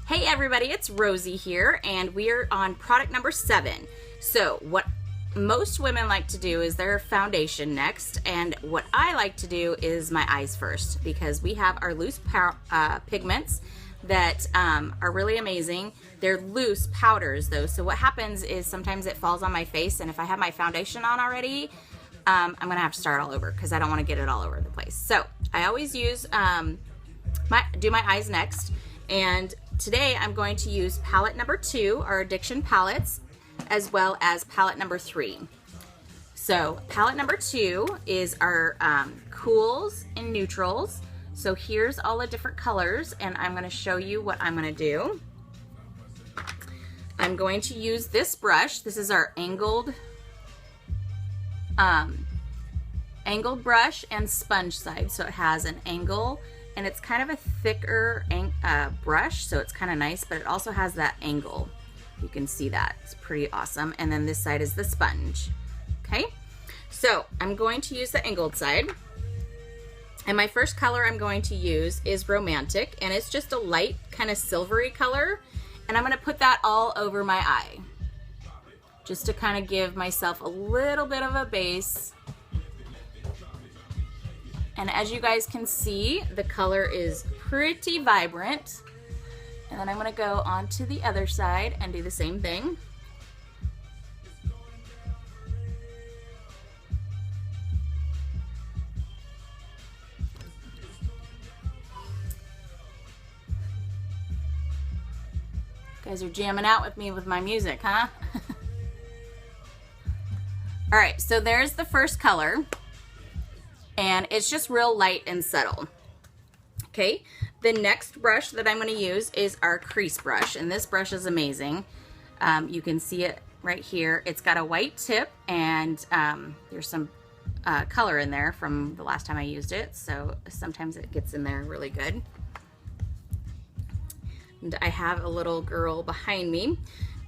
Hey everybody, it's Rosie here, and we're on product number 7. So what most women like to do is their foundation next, and what I like to do is my eyes first, because we have our loose pigments that are really amazing. They're loose powders though, so what happens is sometimes it falls on my face, and if I have my foundation on already, I'm gonna have to start all over because I don't want to get it all over the place. So I always use do my eyes next, and today I'm going to use palette number 2, our Addiction palettes, as well as palette number 3. So palette number 2 is our cools and neutrals. So here's all the different colors, and I'm going to show you what I'm going to do. I'm going to use this brush. This is our angled brush and sponge side. So it has an angle, and it's kind of a thicker brush, so it's kind of nice, but it also has that angle. You can see that. It's pretty awesome. And then this side is the sponge. Okay, so I'm going to use the angled side. And my first color I'm going to use is Romantic, and it's just a light kind of silvery color. And I'm going to put that all over my eye, just to kind of give myself a little bit of a base. And as you guys can see, the color is pretty vibrant. And then I'm going to go on to the other side and do the same thing. You guys are jamming out with me with my music, huh? All right, so there's the first color. And it's just real light and subtle. Okay, the next brush that I'm going to use is our crease brush, and this brush is amazing. You can see it right here. It's got a white tip, and there's some color in there from the last time I used it, so sometimes it gets in there really good. And I have a little girl behind me.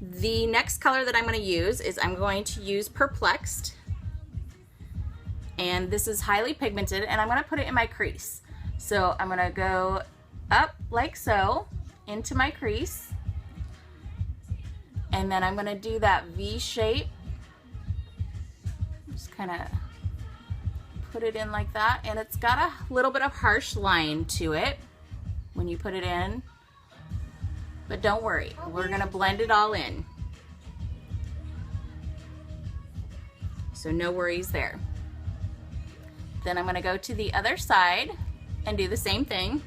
The next color that I'm going to use is I'm going to use Perplexed. And this is highly pigmented, and I'm going to put it in my crease. So I'm going to go up like so into my crease, and then I'm going to do that V shape. Just kind of put it in like that, and it's got a little bit of harsh line to it when you put it in, but don't worry, we're going to blend it all in. So no worries there. Then I'm going to go to the other side and do the same thing.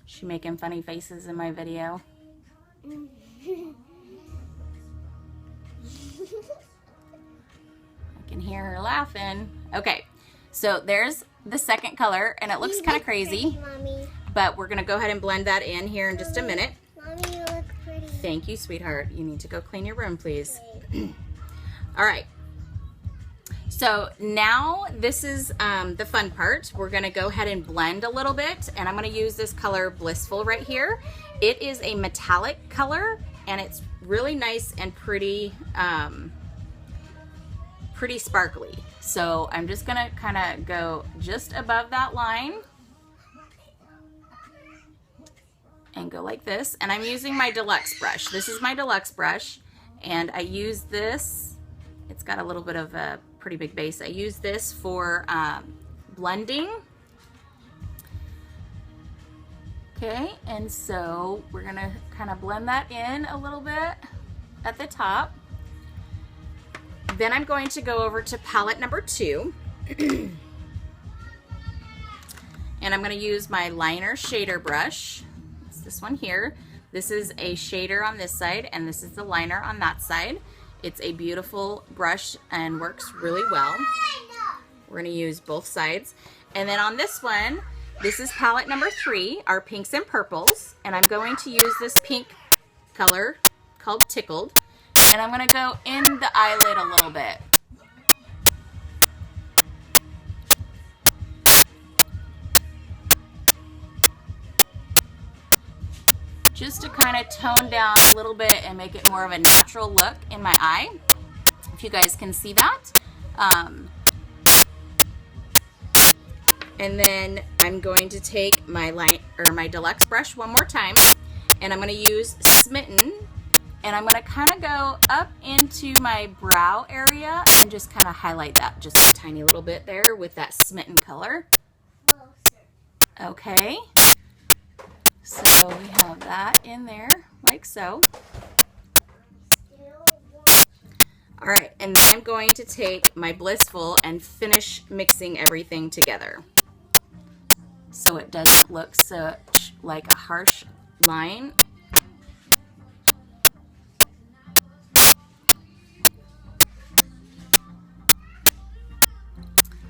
She's making funny faces in my video. I can hear her laughing. Okay, so there's the second color, and it looks kind of crazy, but we're going to go ahead and blend that in here in just a minute. Mommy, you look pretty. Thank you, sweetheart. You need to go clean your room, please. All right, so now this is the fun part. We're gonna go ahead and blend a little bit, and I'm gonna use this color Blissful right here. It is a metallic color, and it's really nice and pretty, pretty sparkly. So I'm just gonna kind of go just above that line and go like this. And I'm using my Deluxe brush. This is my Deluxe brush, and I use this. It's got a little bit of a pretty big base. I use this for blending. Okay, and so we're gonna kind of blend that in a little bit at the top. Then I'm going to go over to palette number 2. And I'm gonna use my liner shader brush. It's this one here. This is a shader on this side, and this is the liner on that side. It's a beautiful brush and works really well. We're going to use both sides. And then on this one, this is palette number 3, our pinks and purples. And I'm going to use this pink color called Tickled. And I'm going to go in the eyelid a little bit. Just to kind of tone down a little bit and make it more of a natural look in my eye, if you guys can see that. And then I'm going to take my deluxe brush one more time, and I'm going to use Smitten, and I'm going to kind of go up into my brow area and just kind of highlight that just a tiny little bit there with that Smitten color. Okay, so we have that in there like so. All right, and then I'm going to take my Blissful and finish mixing everything together so it doesn't look such like a harsh line.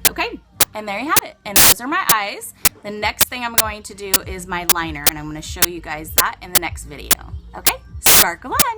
Okay, and there you have it. And those are my eyes. The next thing I'm going to do is my liner, and I'm going to show you guys that in the next video. Okay, sparkle on!